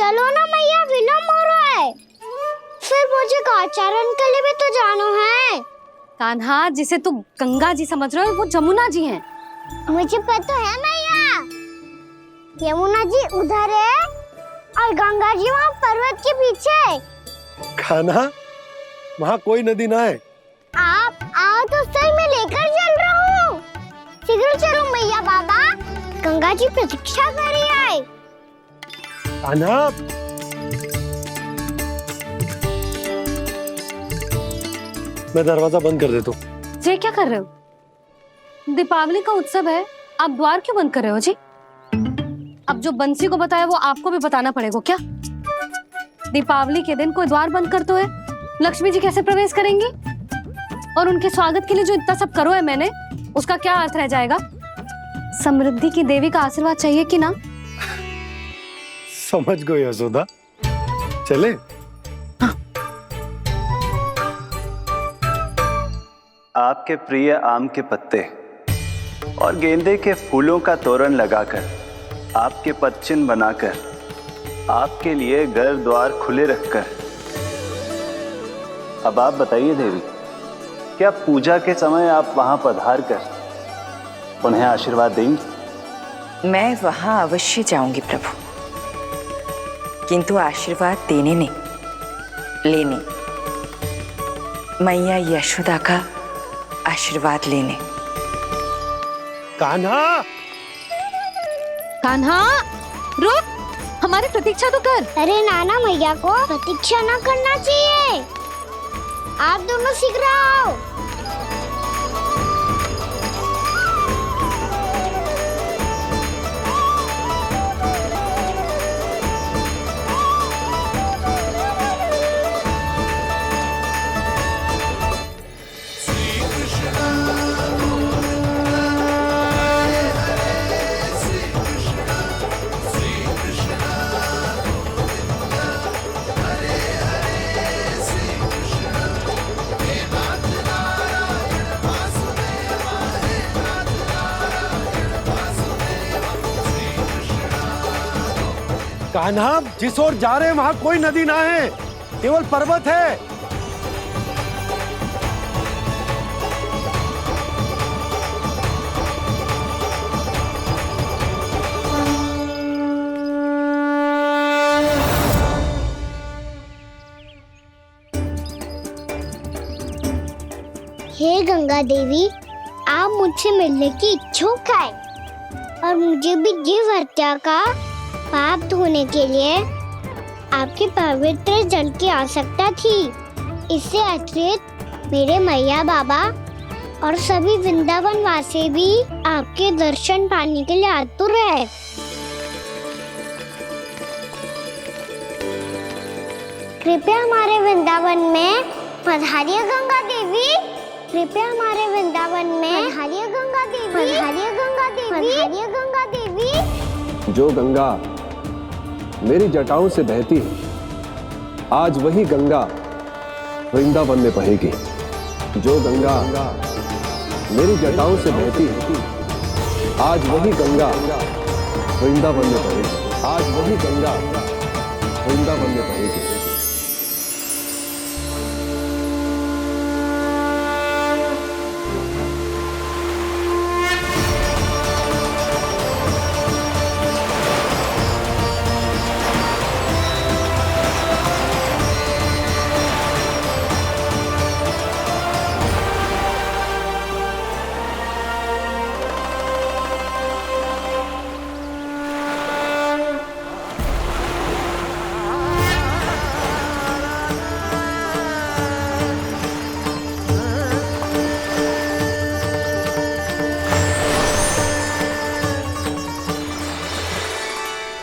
चलो ना मैया, विलम्ब हो रहा है। फिर मुझे काचारण के लिए भी तो जाना है। कान्हा, जिसे तू गंगा जी समझ रहे हो वो जमुना जी हैं। मुझे पता है मैया, यमुना जी उधर है और गंगा जी वहाँ पर्वत के पीछे। कान्हा, वहाँ कोई नदी ना है। आप आओ तो सही, मैं लेकर चल रहा हूँ। शीघ्र चलो मैया बाबा, गंगा जी प्रतीक्षा कर रही है। कान्हा, मैं दरवाजा बंद कर देता हूँ। ये क्या कर रहे हो? दीपावली का उत्सव है, आप द्वार क्यों बंद कर रहे हो जी? अब जो बंसी को बताया वो आपको भी बताना पड़ेगा क्या? दीपावली के दिन कोई द्वार बंद कर तो है, लक्ष्मी जी कैसे प्रवेश करेंगी? और उनके स्वागत के लिए जो इतना सब करो है मैंने, उसका क्या अर्थ रह जाएगा? समृद्धि की देवी का आशीर्वाद चाहिए कि ना? समझ गई यशोदा, चले। आपके प्रिय आम के पत्ते और गेंदे के फूलों का तोरण लगाकर, आपके पदचिन्ह बनाकर, आपके लिए घर द्वार खुले रखकर, अब आप बताइए देवी, क्या पूजा के समय आप वहां पधार कर उन्हें आशीर्वाद देंगी? मैं वहां अवश्य जाऊंगी प्रभु, किंतु आशीर्वाद देने नहीं, लेने, मैया यशोदा का आशीर्वाद लेने। कान्हा, कान्हा, रुक, हमारी प्रतीक्षा तो कर। अरे नाना, मैया को प्रतीक्षा ना करना चाहिए। आप दोनों शीघ्र आओ। कान्हा, जिस ओर जा रहे हैं वहाँ कोई नदी ना है, केवल पर्वत है। हे गंगा देवी, आप मुझसे मिलने की इच्छुक है और मुझे भी जीव हत्या का पाप धोने के लिए आपके पवित्र जल की आवश्यकता थी। इससे अतिरिक्त मेरे मैया बाबा और सभी वृंदावन वासी भी आपके दर्शन पाने के लिए आतुर है। कृपया हमारे वृंदावन में पधारिए गंगा देवी, कृपया हमारे वृंदावन में पधारिए गंगा देवी, पधारिए गंगा देवी, पधारिए गंगा देवी। जो गंगा मेरी जटाओं से बहती है, आज वही गंगा वृंदावन में बहेगी। जो गंगा मेरी जटाओं से बहती है, आज वही गंगा वृंदावन में बहेगी। आज वही गंगा वृंदावन में बहेगी।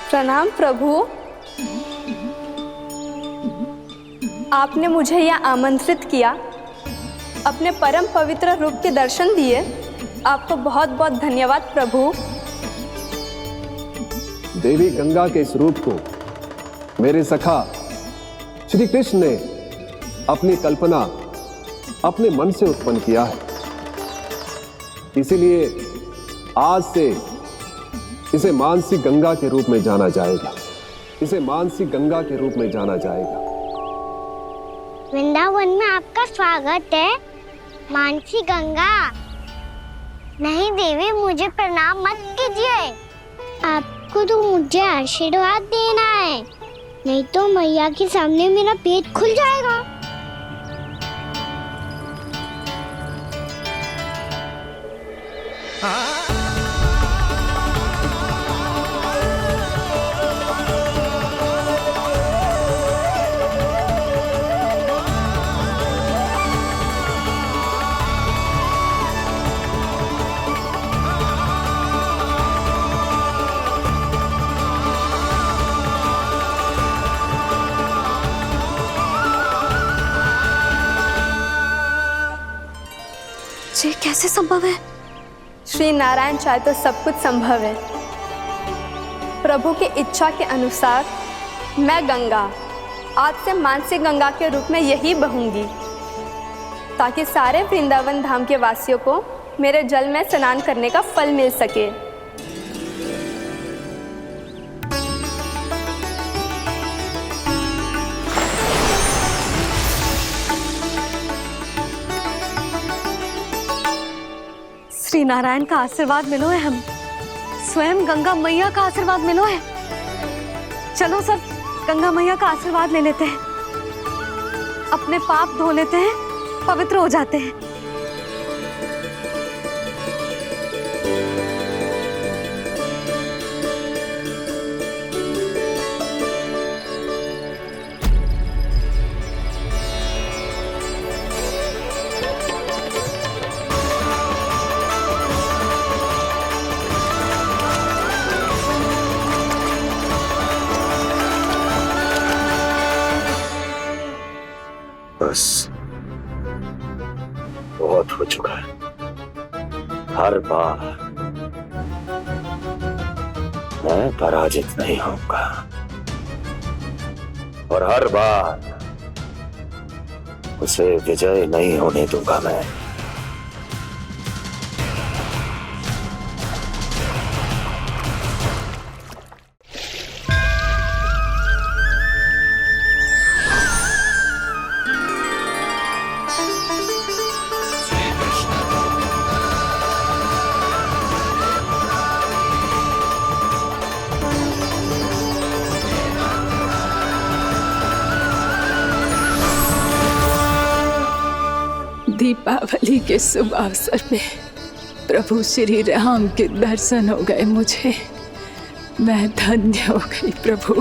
प्रणाम प्रभु, आपने मुझे यह आमंत्रित किया, अपने परम पवित्र रूप के दर्शन दिए, आपको बहुत बहुत धन्यवाद प्रभु। देवी गंगा के इस रूप को मेरे सखा श्री कृष्ण ने अपनी कल्पना अपने मन से उत्पन्न किया है, इसीलिए आज से इसे मानसी गंगा के रूप में जाना जाएगा। इसे मानसी गंगा के रूप में जाना जाएगा। वृंदावन में आपका स्वागत है मानसी गंगा। नहीं देवी, मुझे प्रणाम मत कीजिए। आपको तो मुझे आशीर्वाद देना है, नहीं तो मैया के सामने मेरा पेट खुल जाएगा। ये कैसे संभव है? श्री नारायण चाहे तो सब कुछ संभव है। प्रभु की इच्छा के अनुसार मैं गंगा आज से मानसी गंगा के रूप में यही बहूंगी, ताकि सारे वृंदावन धाम के वासियों को मेरे जल में स्नान करने का फल मिल सके। श्री नारायण का आशीर्वाद मिलो है, हम स्वयं गंगा मैया का आशीर्वाद मिलो है। चलो सब गंगा मैया का आशीर्वाद ले लेते हैं, अपने पाप धो लेते हैं, पवित्र हो जाते हैं। बस बहुत हो चुका है। हर बार मैं पराजित नहीं होऊंगा और हर बार उसे विजय नहीं होने दूंगा मैं। दीपावली के शुभ अवसर में प्रभु श्री राम के दर्शन हो गए मुझे। मैं धन्य हो गई प्रभु।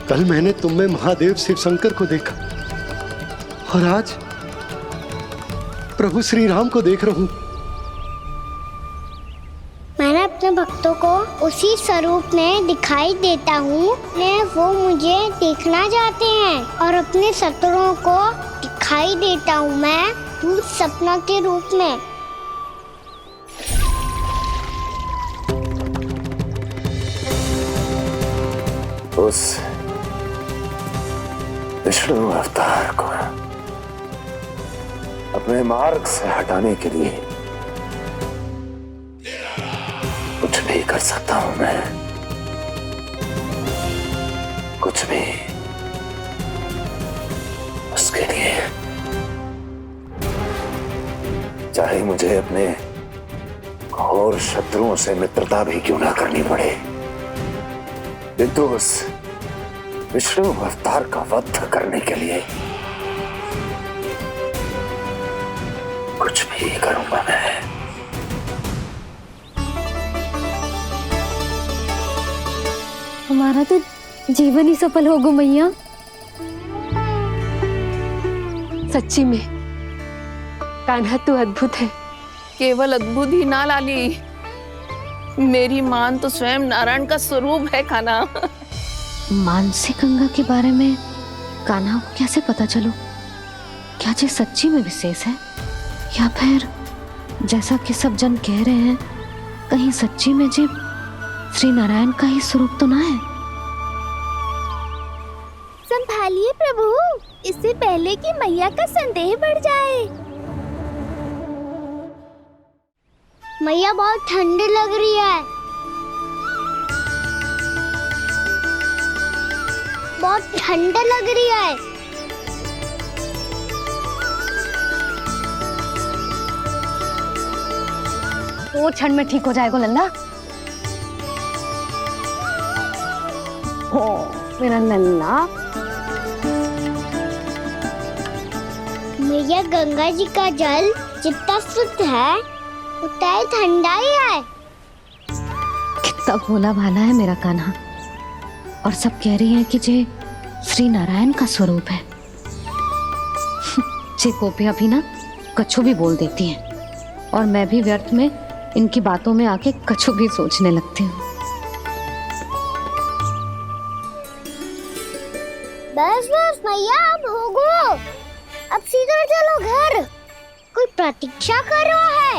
कल मैंने तुम में महादेव शिव शंकर को देखा और आज प्रभु श्री राम को देख रहा हूं। मैंने अपने भक्तों को उसी स्वरूप में दिखाई देता हूँ, वो मुझे देखना चाहते हैं और अपने शत्रुओं को दिखाई देता हूँ मैं भूत सपना के रूप में। उस विष्णु अवतार को अपने मार्ग से हटाने के लिए कुछ भी कर सकता हूं मैं, कुछ भी। उसके लिए चाहे मुझे अपने घोर शत्रुओं से मित्रता भी क्यों ना करनी पड़े, किंतु उस विष्णु अवतार का वध करने के लिए कुछ भी करूंगा मैं। हमारा तो जीवन ही सफल हो गो मैया। सच्ची में कान्हा तू अद्भुत है। केवल अद्भुत ही ना लाली, मेरी मान तो स्वयं नारायण का स्वरूप है कान्हा। मानसी गंगा के बारे में कान्हा को कैसे पता चलो? क्या ये सच्ची में विशेष है या फिर जैसा कि सब जन कह रहे हैं, कहीं सच्ची में जी श्री नारायण का ही स्वरूप तो ना है? संभालिए प्रभु, इससे पहले कि मैया का संदेह बढ़ जाए। मैया बहुत ठंडी लग रही है। बहुत ठंडा लग रही है। तो ठंड में ठीक हो जाएगा लल्ला। हो मेरा लल्ला। मैया गंगा जी का जल जितना शुद्ध है उतना ही ठंडा ही है। कितना भोला भाला है मेरा कान्हा। और सब कह रही हैं कि ये श्री नारायण का स्वरूप है। जे गोपियां भी ना कछु भी बोल देती हैं और मैं भी व्यर्थ में इनकी बातों में आके कछु भी सोचने लगती हूँ। बस बस मैया अब होगो। अब सीधा चलो घर। कोई प्रतीक्षा कर रहा है।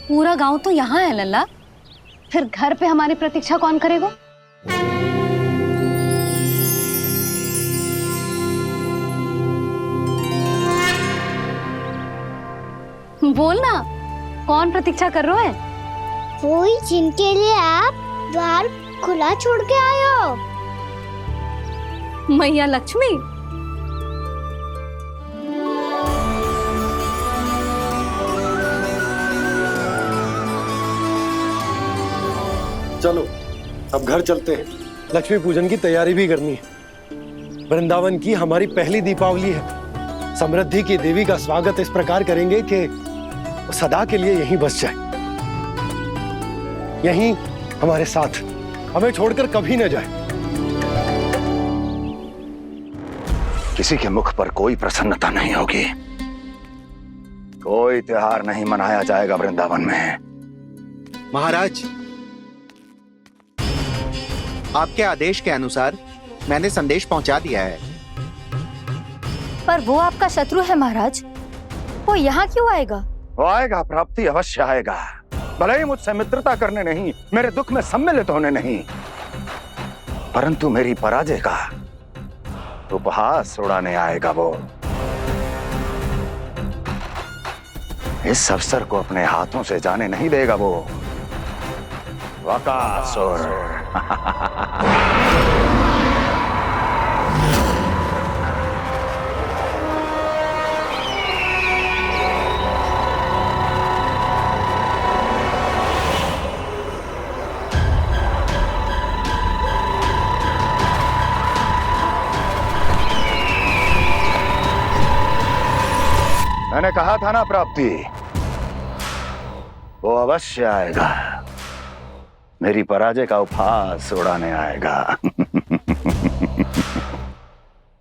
पूरा गांव तो यहाँ है लल्ला, फिर घर पे हमारी प्रतीक्षा कौन करेगा? बोल ना, कौन प्रतीक्षा कर रहे हैं? वही जिनके लिए आप द्वार खुला छोड़ के आए हो। मैया लक्ष्मी। चलो अब घर चलते हैं। लक्ष्मी पूजन की तैयारी भी करनी है। वृंदावन की हमारी पहली दीपावली है। समृद्धि की देवी का स्वागत इस प्रकार करेंगे कि वो सदा के लिए यहीं बस जाए, यहीं हमारे साथ, हमें छोड़कर कभी न जाए। किसी के मुख पर कोई प्रसन्नता नहीं होगी। कोई त्योहार नहीं मनाया जाएगा वृंदावन में। महाराज, आपके आदेश के अनुसार मैंने संदेश पहुंचा दिया है। पर वो आपका शत्रु है महाराज, वो यहाँ क्यों आएगा? वो आएगा, प्राप्ति अवश्य आएगा। भले ही मुझसे मित्रता करने नहीं, मेरे दुख में सम्मिलित होने नहीं, परंतु मेरी पराजय का उपहास उड़ाने आएगा वो। इस अवसर को अपने हाथों से जाने नहीं देगा वो। वकासुर। मैंने कहा था ना प्राप्ति, वो अवश्य आएगा। मेरी पराजय का उपहास उड़ाने आएगा।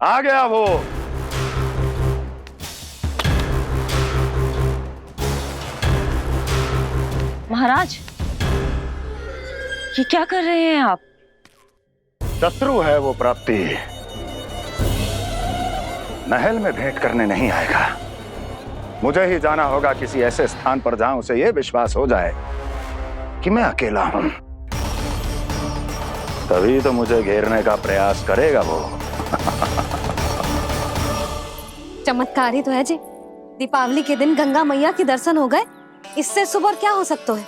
आ गया वो। महाराज, ये क्या कर रहे हैं आप? शत्रु है वो प्राप्ति। महल में भेंट करने नहीं आएगा। मुझे ही जाना होगा किसी ऐसे स्थान पर जहां उसे यह विश्वास हो जाए कि मैं अकेला हूं। तभी तो मुझे घेरने का प्रयास करेगा वो। चमत्कार ही तो है जी। दीपावली के दिन गंगा मैया के दर्शन हो गए, इससे शुभ और क्या हो सकता है?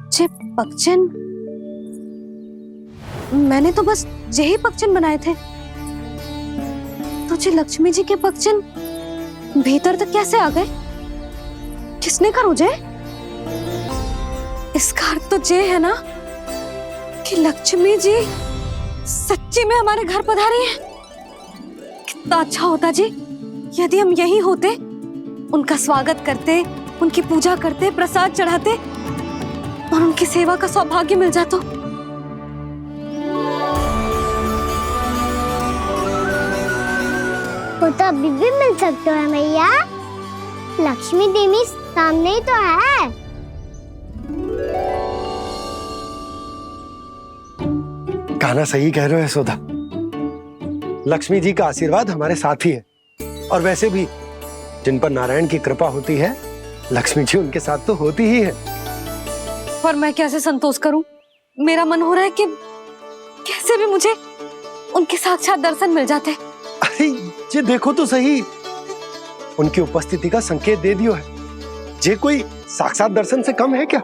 जे पक्षन, मैंने तो बस यही पक्षन बनाए थे। तो जे लक्ष्मी जी के पक्षन भीतर तक कैसे आ गए? किसने करो जे? इसका अर्थ तो ये है ना कि लक्ष्मी जी सच्ची में हमारे घर पधारी हैं। कितना अच्छा होता जी यदि हम यहीं होते, उनका स्वागत करते, उनकी पूजा करते, प्रसाद चढ़ाते और उनकी सेवा का सौभाग्य मिल जाता। वो तो अभी भी मिल सकता है मैया। लक्ष्मी देवी सामने ही तो है। कान्हा सही कह रहे हो यशोदा। लक्ष्मी जी का आशीर्वाद हमारे साथ ही है। और वैसे भी जिन पर नारायण की कृपा होती है, लक्ष्मी जी उनके साथ तो होती ही है। पर मैं कैसे संतोष करूं? मेरा मन हो रहा है कि कैसे भी मुझे उनके साक्षात दर्शन मिल जाते। अरे ये देखो तो सही, उनकी उपस्थिति का संकेत दे दियो है। ये कोई साक्षात दर्शन से कम है क्या?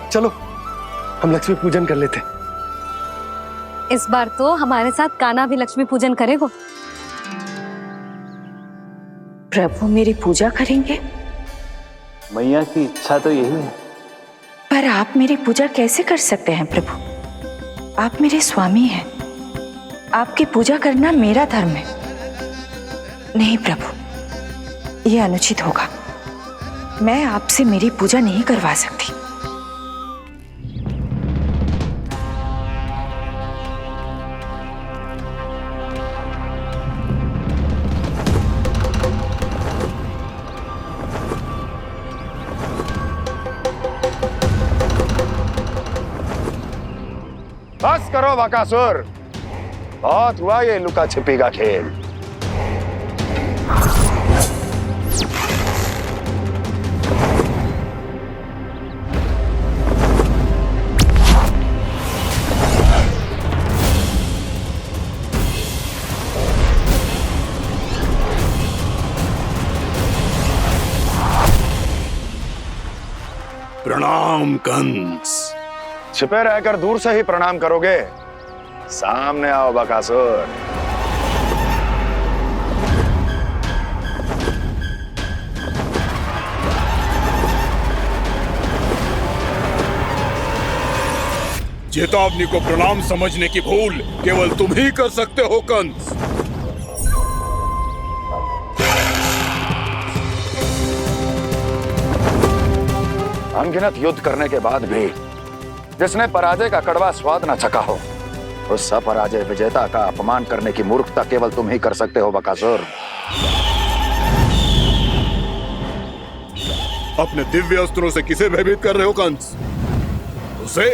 चलो हम लक्ष्मी पूजन कर लेते। इस बार तो हमारे साथ कान्हा भी लक्ष्मी पूजन करेगा। प्रभु मेरी पूजा करेंगे? मैया की इच्छा तो यही है। पर आप मेरी पूजा कैसे कर सकते हैं प्रभु? आप मेरे स्वामी हैं। आपकी पूजा करना मेरा धर्म है। नहीं प्रभु, यह अनुचित होगा। मैं आपसे मेरी पूजा नहीं करवा सकती। बस करो बकासुर, बहुत हुआ ये लुका छिपी का खेल। प्रणाम कंस। छिपे रहकर दूर से ही प्रणाम करोगे? सामने आओ बकासुर। चेतावनी को प्रणाम समझने की भूल केवल तुम ही कर सकते हो कंस। अनगिनत युद्ध करने के बाद भी जिसने पराजय का कड़वा स्वाद न चखा हो, उस अपराजय विजेता का अपमान करने की मूर्खता केवल तुम ही कर सकते हो बकासुर। अपने दिव्य अस्त्रों से किसे भयभीत कर रहे हो कंस? उसे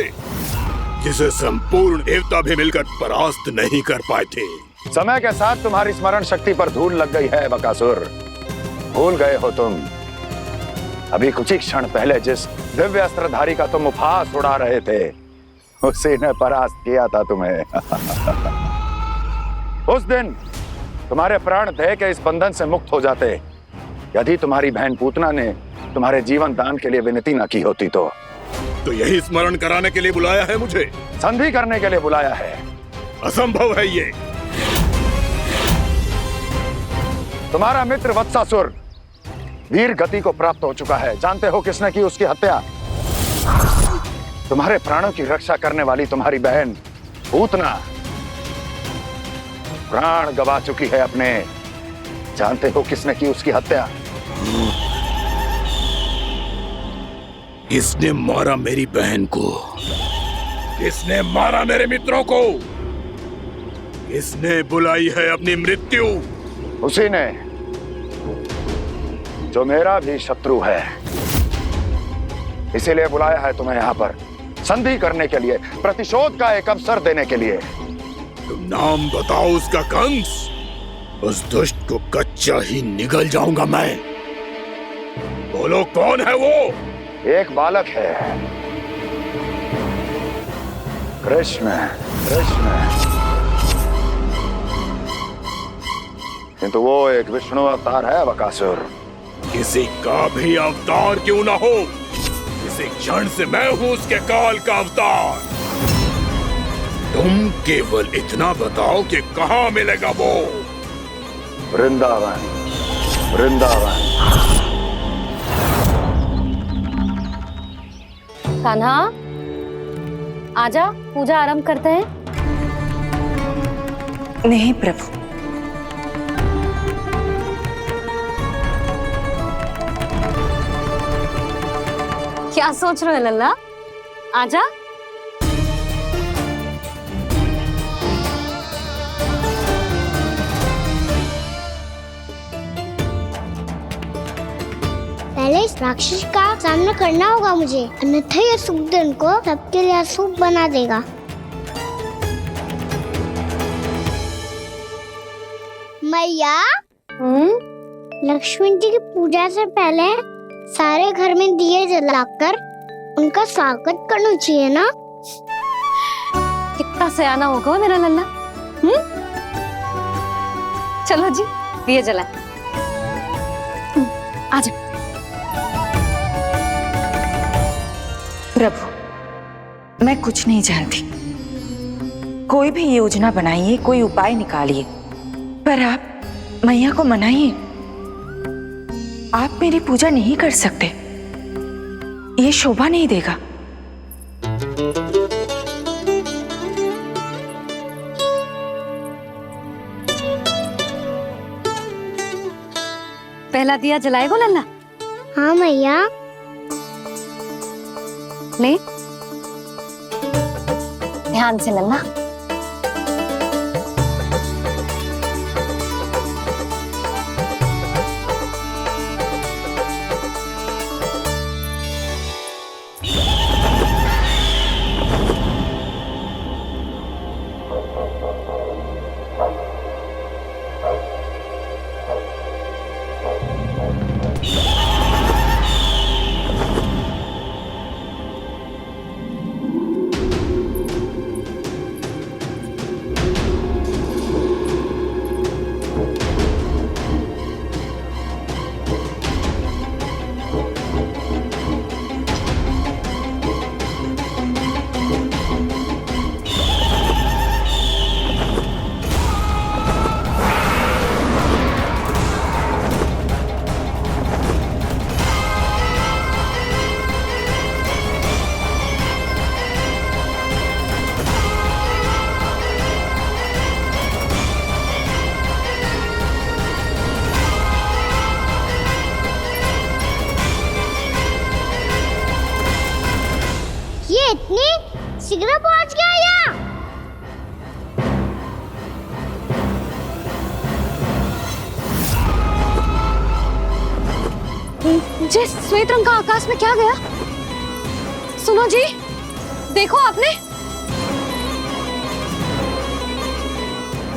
जिसे संपूर्ण देवता भी मिलकर परास्त नहीं कर पाए थे। समय के साथ तुम्हारी स्मरण शक्ति पर धूल लग गई है बकासुर। भूल गए हो तुम अभी कुछ ही क्षण पहले जिस दिव्य अस्त्रधारी का तुम उपहास उड़ा रहे थे, उसी ने परास्त किया था तुम्हें। उस दिन तुम्हारे प्राण देह के इस बंधन से मुक्त हो जाते यदि तुम्हारी बहन पूतना ने तुम्हारे जीवन दान के लिए विनती न की होती तो यही स्मरण कराने के लिए बुलाया है मुझे? संधि करने के लिए बुलाया है। असंभव है ये। तुम्हारा मित्र वत्सासुर वीर गति को प्राप्त हो चुका है। जानते हो किसने की उसकी हत्या? तुम्हारे प्राणों की रक्षा करने वाली तुम्हारी बहन पूतना प्राण गवा चुकी है अपने। जानते हो किसने की उसकी हत्या? किसने मारा मेरी बहन को? किसने मारा मेरे मित्रों को? किसने बुलाई है अपनी मृत्यु? उसी ने जो मेरा भी शत्रु है। इसीलिए बुलाया है तुम्हें यहाँ पर संधि करने के लिए, प्रतिशोध का एक अवसर देने के लिए। तुम नाम बताओ उसका कंस। उस दुष्ट को कच्चा ही निगल जाऊंगा मैं। बोलो कौन है वो? एक बालक है, कृष्ण। किंतु वो एक विष्णु अवतार है बकासुर। किसी का भी अवतार क्यों ना हो, इसी क्षण से मैं हूं उसके काल का अवतार। तुम केवल इतना बताओ कि कहां मिलेगा वो? वृंदावन। कान्हा, आजा, पूजा आरंभ करते हैं। नहीं प्रभु, क्या सोच रहे हो लल्ला? आजा। पहले इस राक्षस का सामना करना होगा मुझे, अन्यथा ये सुखदन को सबके लिए अशुभ बना देगा। मैया, लक्ष्मी जी की पूजा से पहले सारे घर में दिए जलाकर उनका स्वागत करना चाहिए ना। कितना सयाना होगा मेरा लल्ला। चलो जी दिए जलाए। आ जाओ। प्रभु मैं कुछ नहीं जानती, कोई भी योजना बनाइए, कोई उपाय निकालिए, पर आप मैया को मनाइए। आप मेरी पूजा नहीं कर सकते, ये शोभा नहीं देगा। पहला दिया जलाएगो लल्ला? हाँ मैया। ले ध्यान से लल्ला। ये इतनी शीघ्र पहुंच गया यहाँ। जी श्वेत रंग का आकाश में क्या गया? सुनो जी, देखो आपने।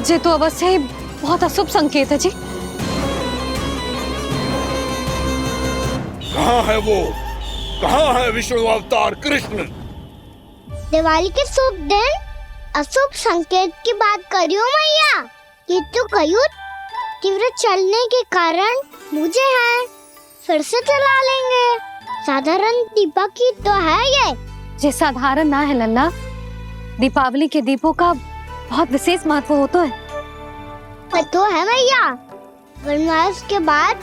ये तो अवश्य ही बहुत अशुभ संकेत है जी। कहाँ है वो? कहाँ है विष्णु अवतार कृष्ण? दिवाली के शुभ दिन अशुभ संकेत की बात करियो मैया। ये तो कयूत तीव्र चलने के कारण मुझे है, फिर से चला लेंगे। साधारण दीपक ही तो है ये साधारण ना है लल्ला। दीपावली के दीपों का बहुत विशेष महत्व होता है। तो है मैया। वनवास के बाद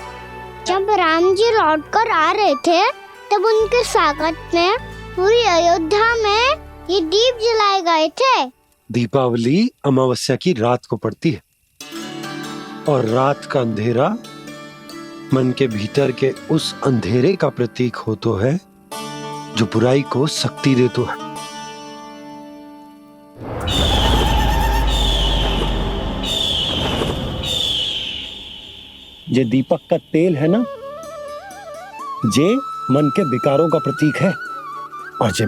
जब राम जी लौट कर आ रहे थे तब उनके स्वागत में पूरी अयोध्या में ये दीप जलाए गए थे। दीपावली अमावस्या की रात को पड़ती है और रात का अंधेरा मन के भीतर के उस अंधेरे का प्रतीक होता है जो बुराई को शक्ति देता है। ये दीपक का तेल है ना, जे मन के विकारों का प्रतीक है, और जे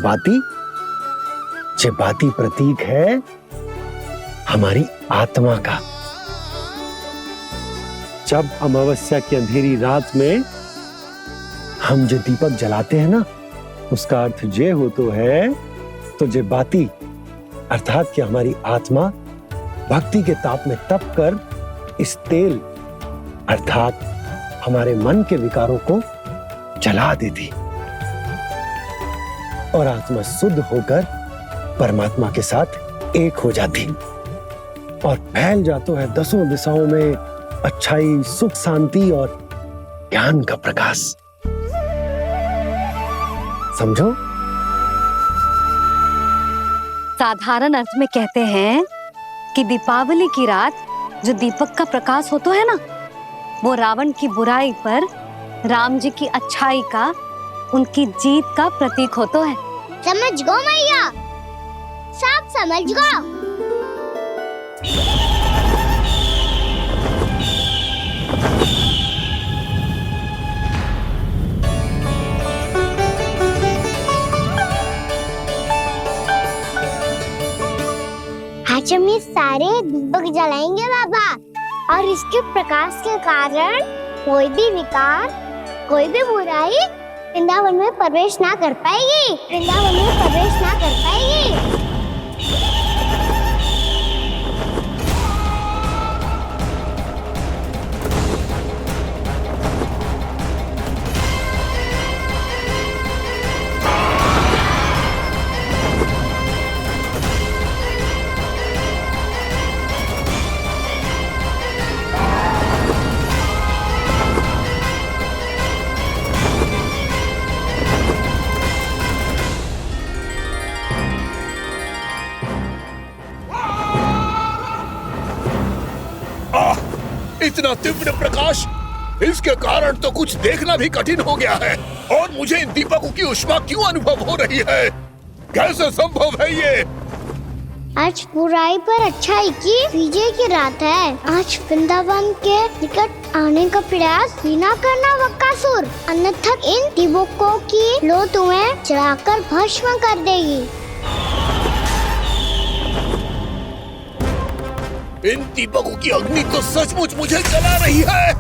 बाती प्रतीक है हमारी आत्मा का। जब अमावस्या की अंधेरी रात में हम जो दीपक जलाते हैं ना, उसका अर्थ ये हो तो है, तो जे बाती अर्थात कि हमारी आत्मा भक्ति के ताप में तप कर इस तेल अर्थात हमारे मन के विकारों को जला देती और आत्मा शुद्ध होकर परमात्मा के साथ एक हो जाती और फैल जाता है दसों दिशाओं में अच्छाई, सुख, शांति और ज्ञान का प्रकाश। समझो? साधारण अर्थ में कहते हैं कि दीपावली की रात जो दीपक का प्रकाश होता है ना, वो रावण की बुराई पर राम जी की अच्छाई का, उनकी जीत का प्रतीक होता है। समझ गो मैया, सब समझ गो। आज हम ये सारे दीपक जलाएंगे बाबा, और इसके प्रकाश के कारण कोई भी विकार कोई भी बुराई वृंदावन में प्रवेश ना कर पाएगी, वृंदावन में प्रवेश ना कर पाएगी। इतना तीव्र प्रकाश, इसके कारण तो कुछ देखना भी कठिन हो गया है। और मुझे इन दीपकों की उष्मा क्यों अनुभव हो रही है? कैसे संभव है ये? आज बुराई पर अच्छाई की विजय की रात है। आज वृंदावन के निकट आने का प्रयास भी ना करना बकासुर, अन्यथा इन दीपकों की लो तुम्हें जलाकर भस्म कर देगी। इन दीपकों की अग्नि तो सचमुच मुझे जला रही है।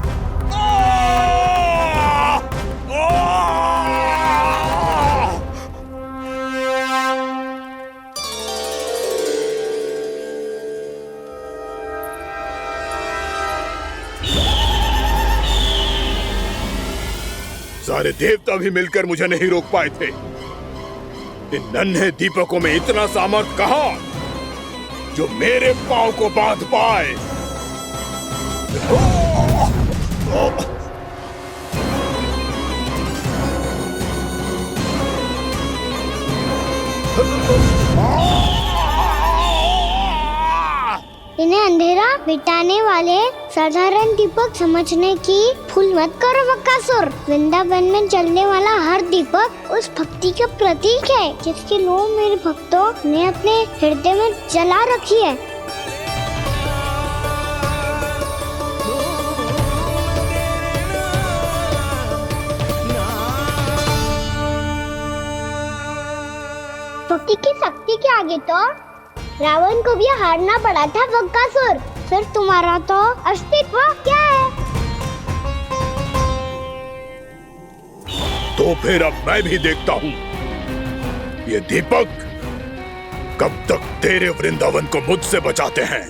सारे देवता भी मिलकर मुझे नहीं रोक पाए थे। इन नन्हे दीपकों में इतना सामर्थ्य कहां जो मेरे पांव को बांध पाए। इन्हें अंधेरा मिटाने वाले साधारण दीपक समझने की भूल मत करो बकासुर। वृंदावन में जलने वाला हर दीपक उस भक्ति का प्रतीक है जिसकी लो मेरे भक्तों ने अपने हृदय में जला रखी है। भक्ति की शक्ति के आगे तो रावण को भी हारना पड़ा था बकासुर। फिर तुम्हारा तो अस्तित्व क्या है? तो फिर अब मैं भी देखता हूँ ये दीपक कब तक तेरे वृंदावन को मुझसे बचाते हैं।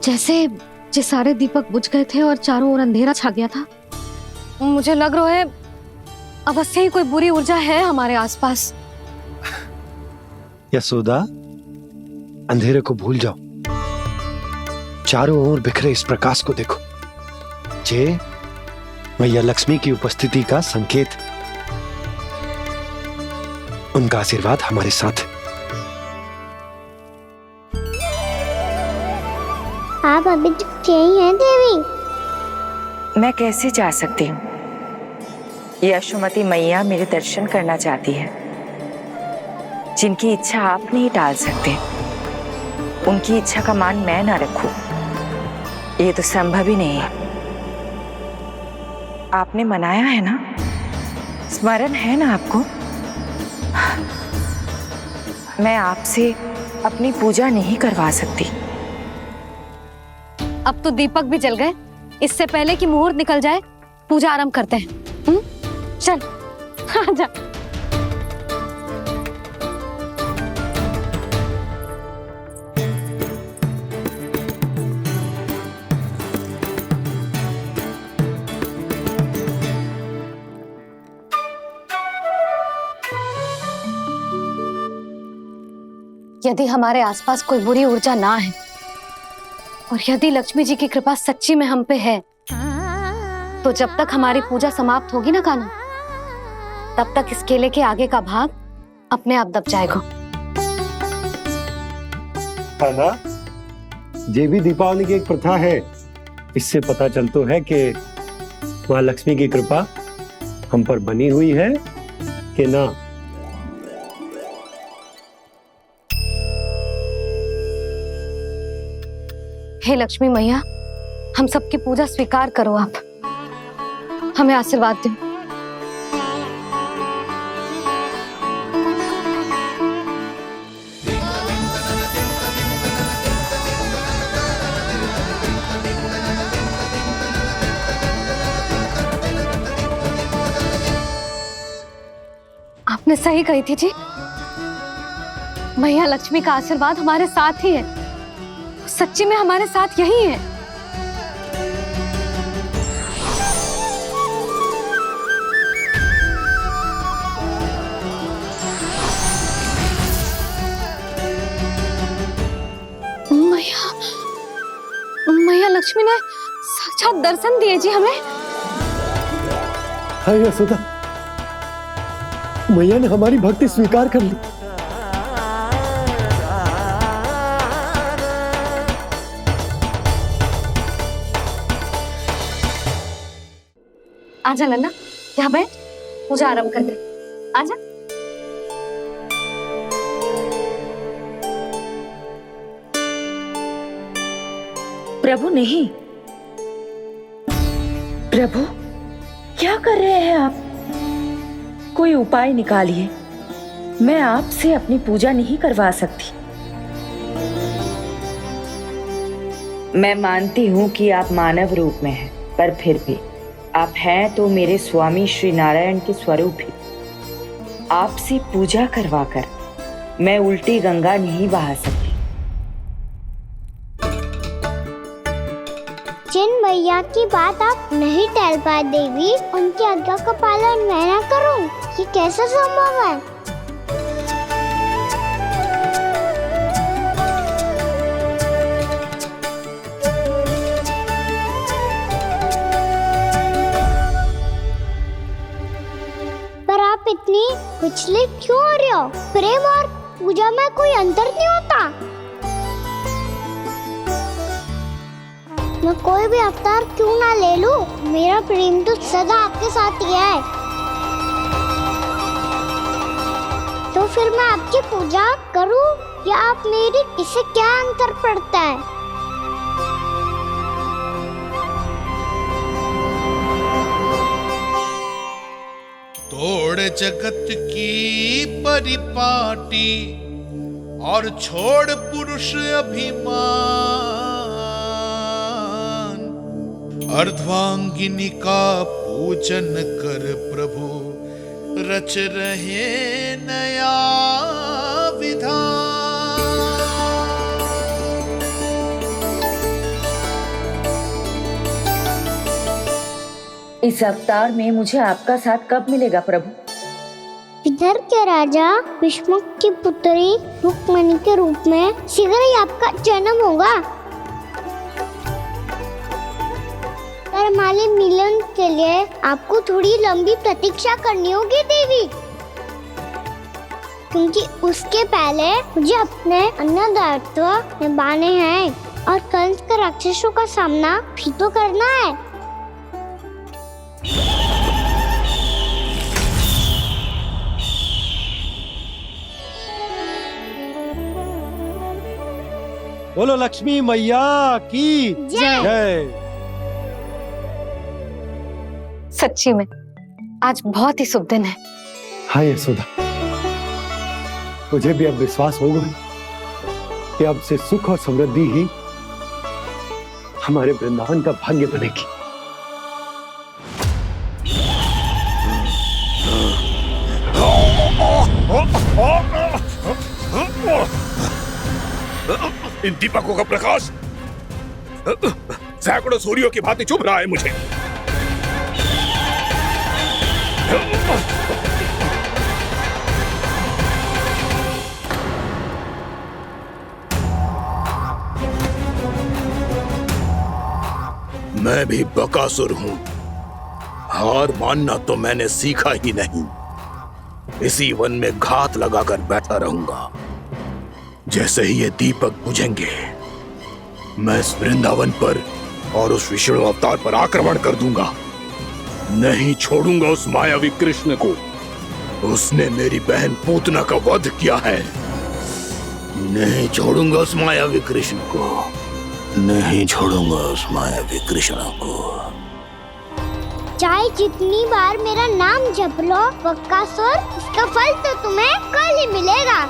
जैसे ये सारे दीपक बुझ गए थे और चारों ओर अंधेरा छा गया था, मुझे लग रहा है अवश्य ही कोई बुरी ऊर्जा है हमारे आसपास। यशोदा, अंधेरे को भूल जाओ, चारों ओर बिखरे इस प्रकाश को देखो। जे मैया लक्ष्मी की उपस्थिति का संकेत, उनका आशीर्वाद हमारे साथ। आप अभी तक यही हैं देवी? मैं कैसे जा सकती हूँ? यशोमती मैया मेरे दर्शन करना चाहती है। जिनकी इच्छा आप नहीं टाल सकते, उनकी इच्छा का मान मैं ना रखूं, ये तो संभव ही नहीं है। आपने मनाया है ना, स्मरण है ना आपको? मैं आपसे अपनी पूजा नहीं करवा सकती। अब तो दीपक भी जल गए, इससे पहले कि मुहूर्त निकल जाए पूजा आरंभ करते हैं। चल आजा। यदि हमारे आसपास कोई बुरी ऊर्जा ना है और यदि लक्ष्मी जी की कृपा सच्ची में हम पे है, तो जब तक हमारी पूजा समाप्त होगी ना कान्हा, तब तक इस केले के आगे का भाग अपने आप दब जाएगा। कान्हा, ये भी दीपावली की एक प्रथा है। इससे पता चलता है कि माँ लक्ष्मी की कृपा हम पर बनी हुई है कि ना। हे लक्ष्मी मैया, हम सबकी पूजा स्वीकार करो, आप हमें आशीर्वाद दें। आपने सही कही थी जी। मैया लक्ष्मी का आशीर्वाद हमारे साथ ही है, सच्ची में हमारे साथ यही है। मैया लक्ष्मी ने साक्षात दर्शन दिए जी हमें। हाय यशोदा, मैया ने हमारी भक्ति स्वीकार कर ली। आजा नन्ना, यहाँ बैठ, मुझे आराम कर दे। आजा। प्रभु नहीं, प्रभु क्या कर रहे हैं आप? कोई उपाय निकालिए, मैं आपसे अपनी पूजा नहीं करवा सकती। मैं मानती हूँ कि आप मानव रूप में हैं, पर फिर भी आप हैं तो मेरे स्वामी श्री नारायण के स्वरूप ही। आपसे पूजा करवाकर मैं उल्टी गंगा नहीं बहा सकती। जिन मैया की बात आप नहीं टाल पाए देवी, उनकी आज्ञा का पालन मैं ना करूं, ये कैसा संभव है? पर आप इतनी विचलित क्यों हो रहे हो? प्रेम और पूजा में कोई अंतर नहीं होता। मैं कोई भी अवतार क्यों ना ले लूं, मेरा प्रेम तो सदा आपके साथ ही है। तो फिर मैं आपकी पूजा करूं या आप मेरी, इससे क्या अंतर पड़ता है? तोड़ जगत की परिपाटी और छोड़ पुरुष अभिमान, अर्धांगिनी का पूजन कर प्रभु रच रहे नया विधान। इस अवतार में मुझे आपका साथ कब मिलेगा प्रभु? इधर के राजा भीष्मक की पुत्री रुक्मणी के रूप में शीघ्र ही आपका जन्म होगा। हमारे मिलन के लिए आपको थोड़ी लंबी प्रतीक्षा करनी होगी देवी, क्योंकि उसके पहले मुझे अपने अन्य दायित्व निभाने हैं और कंस के राक्षसों का सामना भी तो करना है। बोलो लक्ष्मी मैया की जय। सच्ची में आज बहुत ही शुभ दिन है। हाँ यशोदा, मुझे भी अब विश्वास हो गया कि अब से सुख और समृद्धि ही हमारे वृंदावन का भाग्य बनेगी। इन दीपकों का प्रकाश सैकड़ों सूर्यों की भांति चुभ रहा है मुझे। मैं भी बकासुर हूं, हार मानना तो मैंने सीखा ही नहीं। इसी वन में घात लगाकर बैठा रहूंगा। जैसे ही ये दीपक बुझेंगे, मैं इस वृंदावन पर और उस विष्णु अवतार पर आक्रमण कर दूंगा। नहीं छोड़ूंगा उस मायावी कृष्ण को। उसने मेरी बहन पूतना का वध किया है। नहीं छोड़ूंगा उस मायावी कृष्ण को। नहीं छोड़ूंगा उस मायावी कृष्ण को। चाहे जितनी बार मेरा नाम जप लो बकासुर, इसका फल तो तुम्हें कल ही मिलेगा।